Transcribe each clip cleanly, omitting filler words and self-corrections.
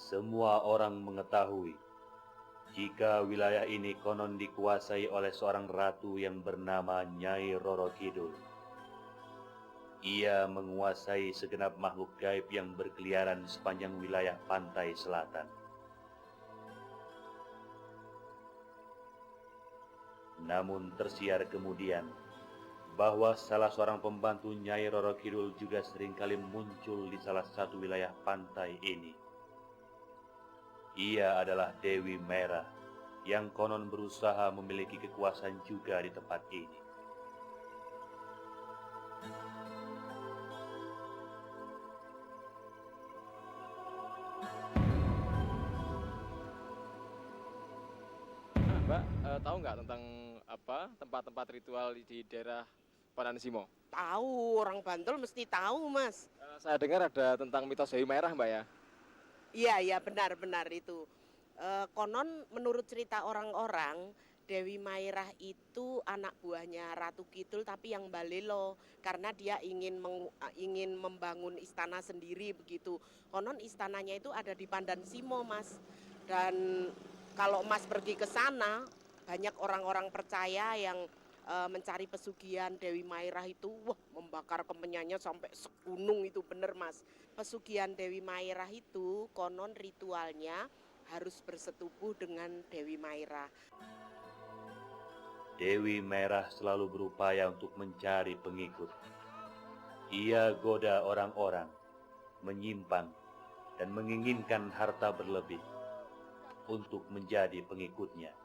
Semua orang mengetahui jika wilayah ini konon dikuasai oleh seorang ratu yang bernama Nyai Roro Kidul. Ia menguasai segenap makhluk gaib yang berkeliaran sepanjang wilayah pantai selatan. Namun tersiar kemudian bahwa salah seorang pembantu Nyai Roro Kidul juga seringkali muncul di salah satu wilayah pantai ini. Ia adalah Dewi Merah yang konon berusaha memiliki kekuasaan juga di tempat ini. Mbak, tahu nggak tentang tempat-tempat ritual di daerah Panansimo? Tahu, orang Bantul mesti tahu, Mas. Saya dengar ada tentang mitos Dewi Merah, Mbak ya. Iya, benar-benar itu. Konon menurut cerita orang-orang, Dewi Mairah itu anak buahnya Ratu Kidul tapi yang balelo karena dia ingin membangun istana sendiri begitu. Konon istananya itu ada di Pandansimo, Mas. Dan kalau Mas pergi ke sana, banyak orang-orang percaya yang mencari pesugihan Dewi Mairah itu, wah, membakar kemenyannya sampai segunung itu, bener, Mas. Pesugihan Dewi Mairah itu konon ritualnya harus bersetubuh dengan Dewi Mairah. Dewi Merah selalu berupaya untuk mencari pengikut. Ia goda orang-orang, menyimpang, dan menginginkan harta berlebih untuk menjadi pengikutnya.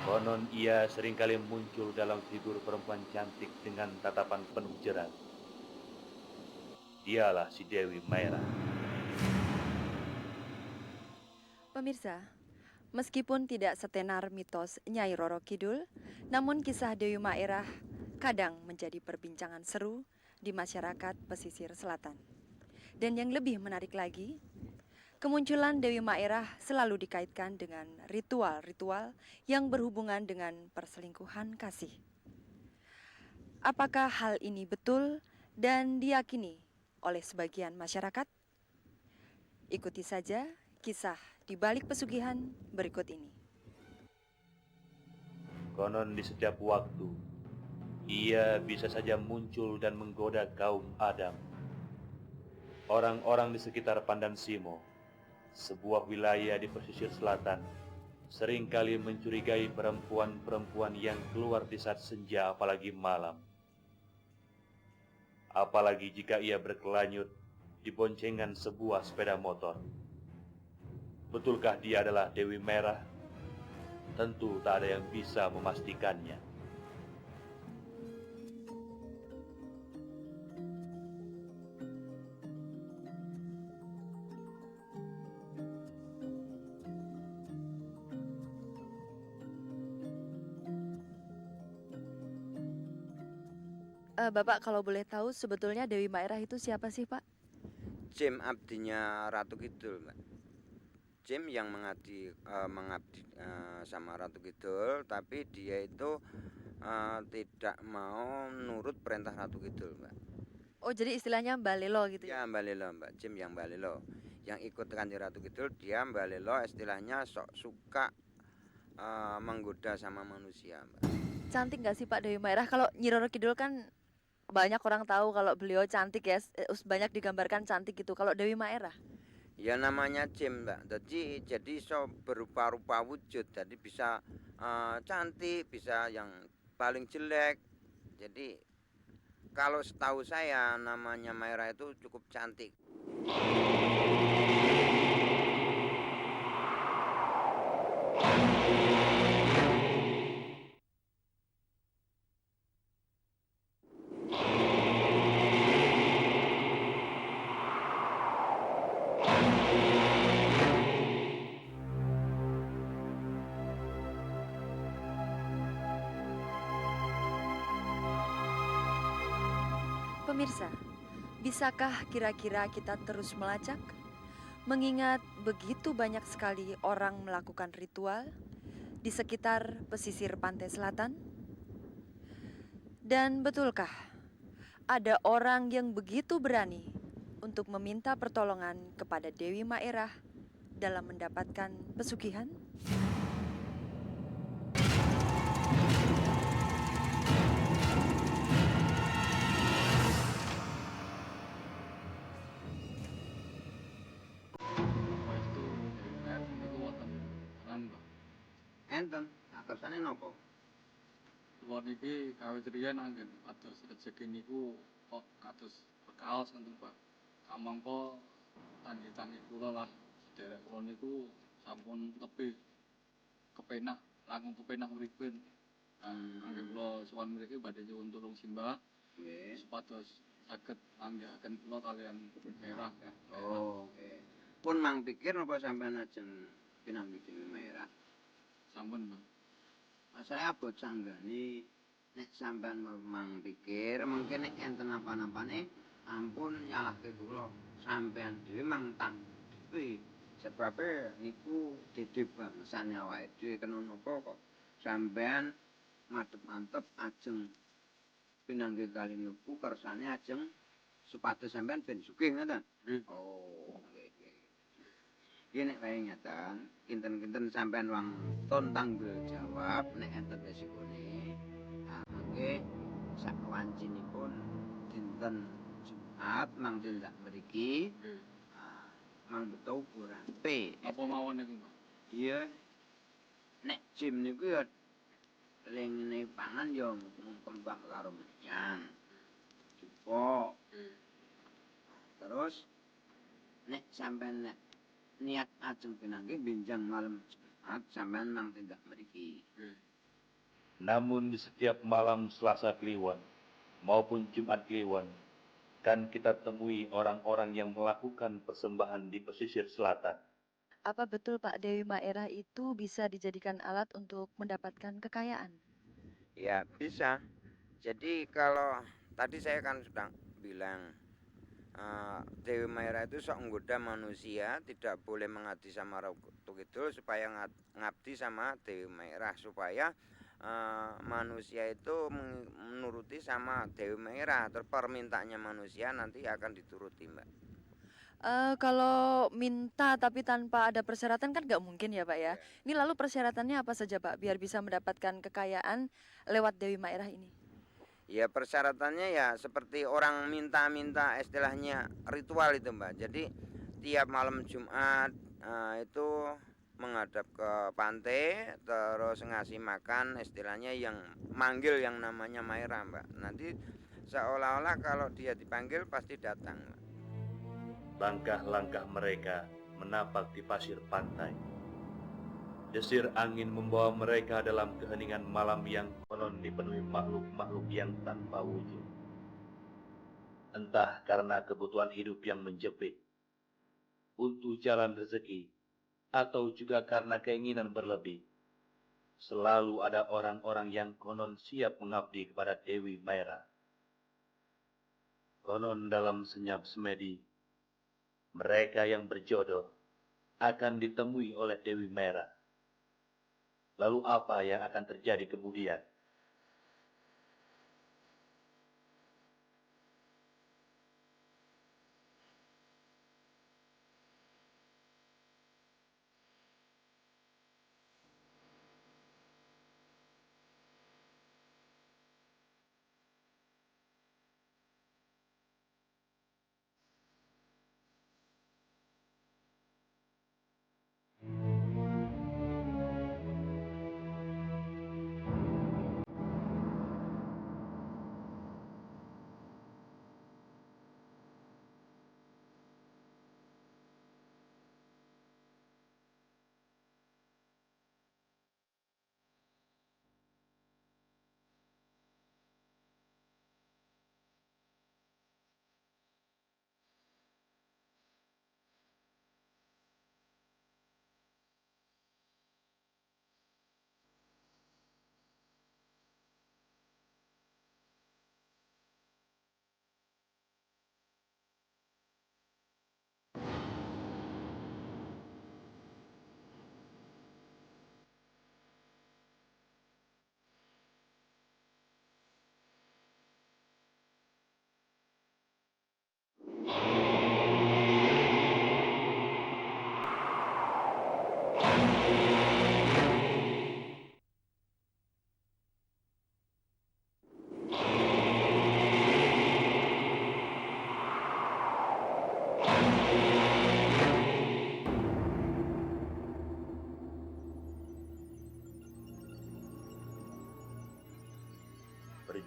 Konon ia seringkali muncul dalam figur perempuan cantik dengan tatapan penuh jerat. Dialah si Dewi Merah. Pemirsa, meskipun tidak setenar mitos Nyai Roro Kidul, namun kisah Dewi Mairah kadang menjadi perbincangan seru di masyarakat pesisir selatan. Dan yang lebih menarik lagi, kemunculan Dewi Mairah selalu dikaitkan dengan ritual-ritual yang berhubungan dengan perselingkuhan kasih. Apakah hal ini betul dan diyakini oleh sebagian masyarakat? Ikuti saja kisah di balik pesugihan berikut ini. Konon di setiap waktu, ia bisa saja muncul dan menggoda kaum Adam. Orang-orang di sekitar Pandansimo, sebuah wilayah di pesisir selatan, seringkali mencurigai perempuan-perempuan yang keluar di saat senja apalagi malam. Apalagi jika ia berkelanyut di boncengan sebuah sepeda motor. Betulkah dia adalah Dewi Merah? Tentu tak ada yang bisa memastikannya. Bapak kalau boleh tahu sebetulnya Dewi Mairah itu siapa sih, Pak? Jim abdinya Ratu Kidul, Mbak. Jim yang mengabdi sama Ratu Kidul, tapi dia itu tidak mau nurut perintah Ratu Kidul, Mbak. Oh, jadi istilahnya Mbak Lelo gitu ya? Ya, Mbak Lelo, Mbak. Jim yang Mbak Lelo. Yang ikut kanjeng Ratu Kidul, dia Mbak Lelo istilahnya sok suka menggoda sama manusia, Mbak. Cantik nggak sih Pak Dewi Mairah? Kalau Nyi Roro Kidul kan banyak orang tahu kalau beliau cantik ya, banyak digambarkan cantik gitu. Kalau Dewi Mairah? Ya namanya Jim, Mbak. Jadi so berupa-rupa wujud. Jadi bisa cantik, bisa yang paling jelek. Jadi kalau setahu saya namanya Maira itu cukup cantik. Pemirsa, bisakah kira-kira kita terus melacak? Mengingat begitu banyak sekali orang melakukan ritual di sekitar pesisir pantai selatan? Dan betulkah ada orang yang begitu berani untuk meminta pertolongan kepada Dewi Maerah dalam mendapatkan pesugihan? Wastu DPR niku wonten peran Mbah. Enten, kersane napa? Kula niki kawit riyen anggen atus rejeki niku kok kados berkaos ngoten Pak. Kamangka tangge-tangge kula lah sedherek kula niku sampun lebih kepenak, langkung kepenak mripun. Angge kula sowan mriki badhe nyuwun tulung simbah Nggih. supados saged anggahaken kula kalian merah ya. Oh, nggih. Pun mang pikir napa sampean ajeng pinanggih Dewi Maerah? Sampun Mbah. Saya abot sanggani nek sampean mang pikir mungkin nek enten apa-apane ampun nyalahke kula. Sampean dhewe mang tanggepi sebab niku dede bangsane awake dhewe kena napa kok sampean mantep-mantep ajeng pinanggih kali niku kersane ajeng supados sampean ben sugih ngoten. Oh, nggih nggih. Iki nek wae ngaten, kinten-kinten sampean wangton tanggel jawab nek enten resikone. Mangke sak wancinipun dinten Jumat mang tindak mriki. Mang beto ukuran P. Apa mawon niku Mbah? Iya. Nek jim niku ya lengene pangan ya kembang karo menyan. Jupuk. Terus nek sampean nek niat ajeng pinanggih benjang malam Jumat sampean nang tindak mriki. Namun di setiap malam Selasa Kliwon maupun Jumat Kliwon kan kita temui orang-orang yang melakukan persembahan di pesisir selatan. Apa betul Pak Dewi Maerah itu bisa dijadikan alat untuk mendapatkan kekayaan? Ya, bisa. Jadi kalau tadi saya kan sudah bilang Dewi Maerah itu sok menggoda manusia, tidak boleh mengabdi sama Ratu Kidul supaya ngabdi sama Dewi Maerah supaya manusia itu menuruti sama Dewi Maerah. Terus permintaannya manusia nanti akan dituruti, Mbak. Kalau minta tapi tanpa ada persyaratan kan nggak mungkin ya Pak ya. Ini lalu persyaratannya apa saja Pak biar bisa mendapatkan kekayaan lewat Dewi Maerah ini? Ya persyaratannya ya seperti orang minta-minta istilahnya ritual itu Mbak. Jadi tiap malam Jumat itu menghadap ke pantai terus ngasih makan istilahnya yang manggil yang namanya Maerah Mbak. Nanti seolah-olah kalau dia dipanggil pasti datang Mbak. Langkah-langkah mereka menapak di pasir pantai. Desir angin membawa mereka dalam keheningan malam yang konon dipenuhi makhluk-makhluk yang tanpa wujud. Entah karena kebutuhan hidup yang menjepit, untuk jalan rezeki, atau juga karena keinginan berlebih. Selalu ada orang-orang yang konon siap mengabdi kepada Dewi Maerah. Konon dalam senyap semedi, mereka yang berjodoh akan ditemui oleh Dewi Maerah. Lalu apa yang akan terjadi kemudian?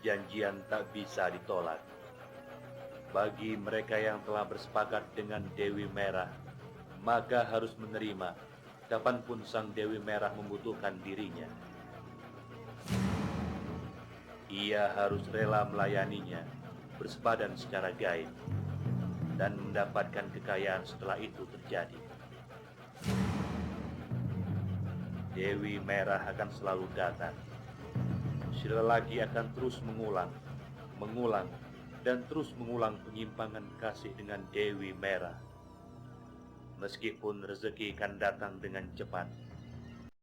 perjanjian tak bisa ditolak. Bagi mereka yang telah bersepakat dengan Dewi Merah, maka harus menerima kapanpun sang Dewi Merah membutuhkan dirinya. Ia harus rela melayaninya, bersepadan secara gaib, dan mendapatkan kekayaan setelah itu terjadi. Dewi Merah akan selalu datang. Si lelaki akan terus mengulang, dan terus mengulang penyimpangan kasih dengan Dewi Merah. Meskipun rezeki akan datang dengan cepat,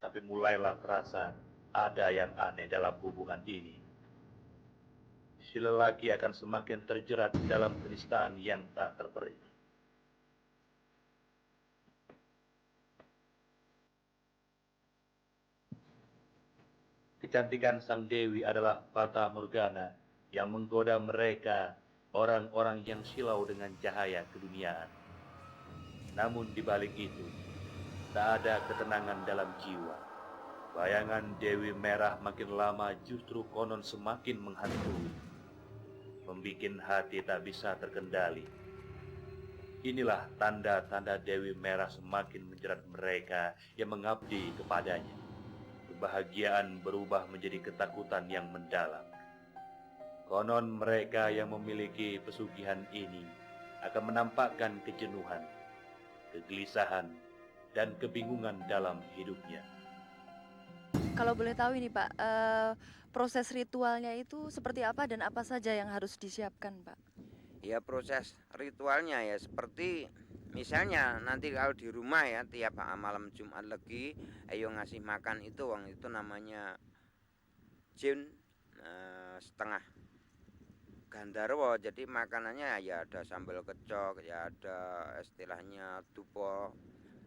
tapi mulailah terasa ada yang aneh dalam hubungan ini. Si lelaki akan semakin terjerat dalam kenistaan yang tak terperi. Kecantikan sang Dewi adalah fata morgana yang menggoda mereka, orang-orang yang silau dengan cahaya keduniaan. Namun di balik itu, tak ada ketenangan dalam jiwa. Bayangan Dewi Merah makin lama justru konon semakin menghantui, membikin hati tak bisa terkendali. Inilah tanda-tanda Dewi Merah semakin menjerat mereka yang mengabdi kepadanya. Kebahagiaan berubah menjadi ketakutan yang mendalam. Konon mereka yang memiliki pesugihan ini akan menampakkan kejenuhan, kegelisahan, dan kebingungan dalam hidupnya. Kalau boleh tahu ini Pak, proses ritualnya itu seperti apa dan apa saja yang harus disiapkan Pak? Ya proses ritualnya ya seperti misalnya nanti kalau di rumah ya tiap malam Jumat Legi ayo ngasih makan itu wong itu namanya jin setengah gandarwo. Jadi makanannya ya ada sambal kecok, ya ada istilahnya dupo,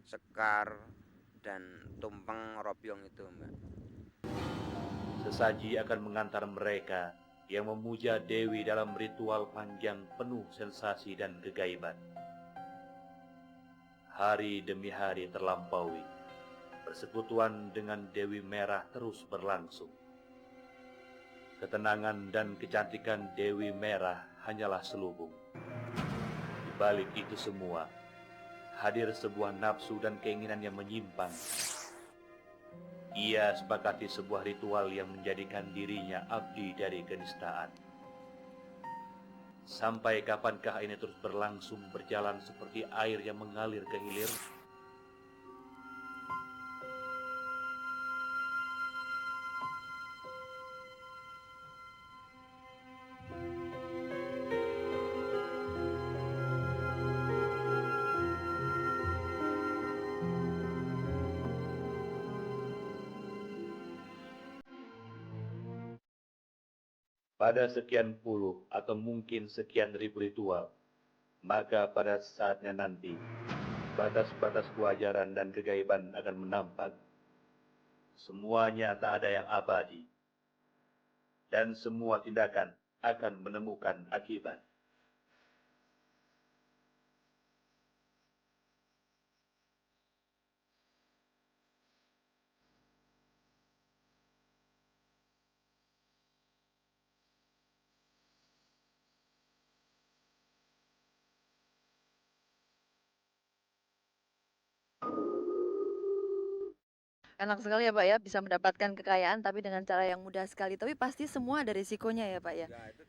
sekar, dan tumpeng robyong itu Mbak. Sesaji akan mengantar mereka yang memuja Dewi dalam ritual panjang penuh sensasi dan kegaiban. Hari demi hari terlampaui, persekutuan dengan Dewi Merah terus berlangsung. Ketenangan dan kecantikan Dewi Merah hanyalah selubung. Di balik itu semua, hadir sebuah nafsu dan keinginan yang menyimpang. Ia sepakati sebuah ritual yang menjadikan dirinya abdi dari kenistaan. Sampai kapankah ini terus berlangsung berjalan seperti air yang mengalir ke hilir? Pada sekian puluh atau mungkin sekian ribu ritual, maka pada saatnya nanti, batas-batas kewajaran dan kegaiban akan menampak. Semuanya tak ada yang abadi, dan semua tindakan akan menemukan akibat. Enak sekali ya Pak ya, bisa mendapatkan kekayaan tapi dengan cara yang mudah sekali. Tapi pasti semua ada risikonya ya Pak ya. Ya itu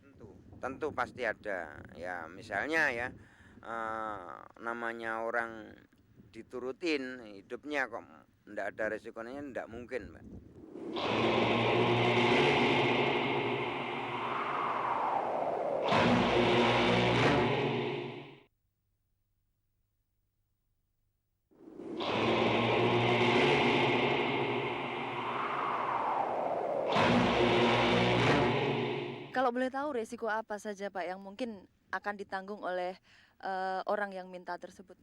tentu pasti ada. Ya misalnya ya namanya orang diturutin hidupnya kok ndak ada resikonya ndak mungkin Mbak. Kalau boleh tahu resiko apa saja Pak yang mungkin akan ditanggung oleh orang yang minta tersebut?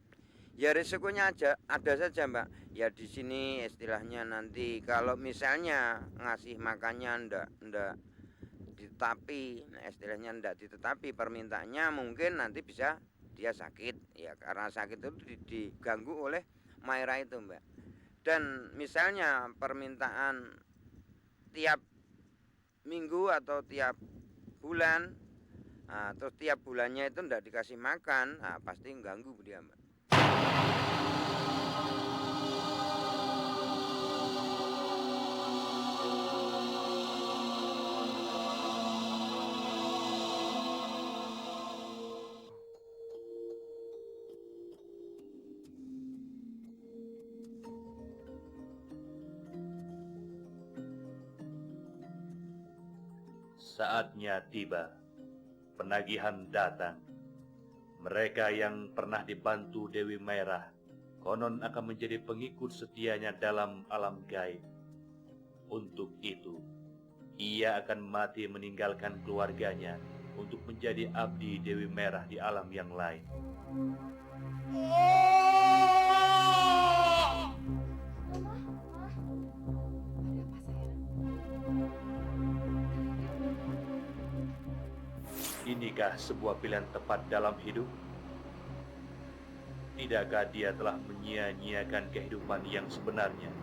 Ya resikonya aja ada saja Mbak. Ya di sini istilahnya nanti kalau misalnya ngasih makannya ndak ditetapi, nah istilahnya ndak ditetapi permintaannya mungkin nanti bisa dia sakit. Ya karena sakit itu diganggu oleh Maira itu Mbak. Dan misalnya permintaan tiap minggu atau tiap bulan. Nah, terus tiap bulannya itu ndak dikasih makan, nah, pasti mengganggu dia, Mbak. Saatnya tiba, penagihan datang. Mereka yang pernah dibantu Dewi Merah, konon akan menjadi pengikut setianya dalam alam gaib. Untuk itu, ia akan mati meninggalkan keluarganya untuk menjadi abdi Dewi Merah di alam yang lain. Inikah sebuah pilihan tepat dalam hidup? Tidakkah dia telah menyia-nyiakan kehidupan yang sebenarnya?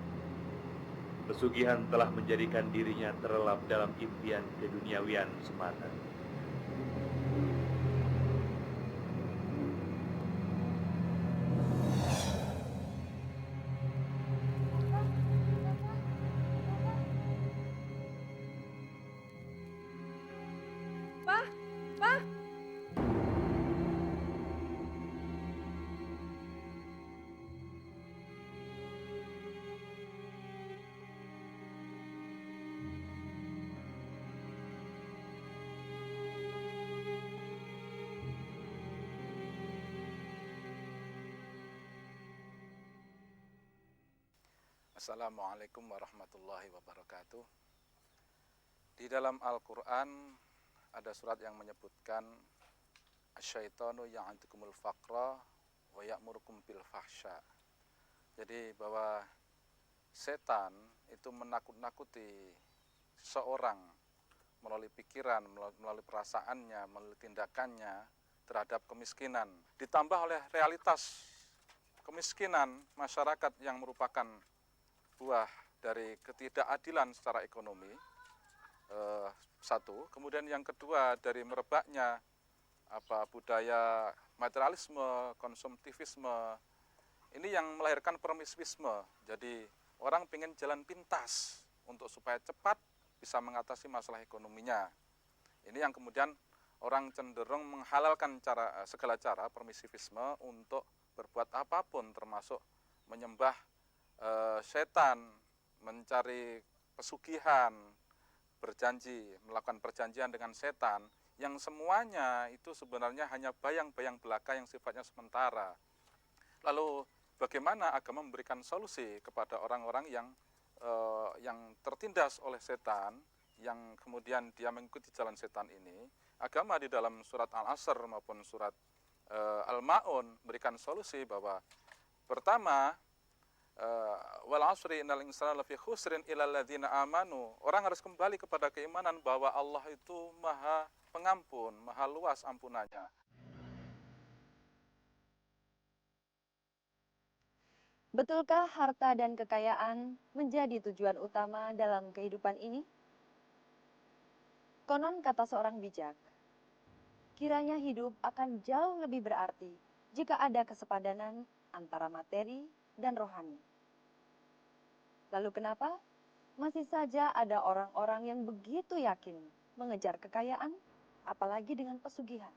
Pesugihan telah menjadikan dirinya terlelap dalam impian keduniawian semata. Pak, Pak. Assalamualaikum warahmatullahi wabarakatuh. Di dalam Al-Quran ada surat yang menyebutkan asyaitonu ya'adukumul faqra wa ya'murukum bil fahsya. Jadi bahwa setan itu menakut-nakuti seseorang melalui pikiran, melalui perasaannya, melalui tindakannya terhadap kemiskinan. Ditambah oleh realitas kemiskinan masyarakat yang merupakan buah dari ketidakadilan secara ekonomi, satu. Kemudian yang kedua dari merebaknya budaya materialisme, konsumtivisme, ini yang melahirkan permiswisme. Jadi orang pengen jalan pintas untuk supaya cepat bisa mengatasi masalah ekonominya. Ini yang kemudian orang cenderung menghalalkan segala cara permisivisme untuk berbuat apapun, termasuk menyembah setan, mencari pesugihan, berjanji, melakukan perjanjian dengan setan, yang semuanya itu sebenarnya hanya bayang-bayang belaka yang sifatnya sementara. Lalu bagaimana agama memberikan solusi kepada orang-orang yang tertindas oleh setan, yang kemudian dia mengikuti jalan setan ini? Agama di dalam surat Al-Asr maupun surat Al-Ma'un memberikan solusi bahwa pertama, wal asri innal insana lafi khusrin illal ladzina amanu. Orang harus kembali kepada keimanan bahwa Allah itu Maha Pengampun, Maha luas ampunannya. Betulkah harta dan kekayaan menjadi tujuan utama dalam kehidupan ini? Konon kata seorang bijak, kiranya hidup akan jauh lebih berarti jika ada kesepadanan antara materi dan rohani. Lalu kenapa masih saja ada orang-orang yang begitu yakin mengejar kekayaan, apalagi dengan pesugihan?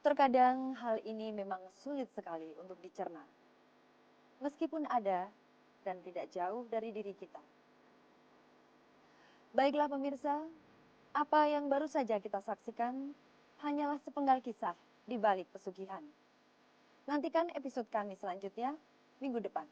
Terkadang hal ini memang sulit sekali untuk dicerna, meskipun ada dan tidak jauh dari diri kita. Baiklah pemirsa, apa yang baru saja kita saksikan hanyalah sepenggal kisah di balik pesugihan. Nantikan episode kami selanjutnya minggu depan.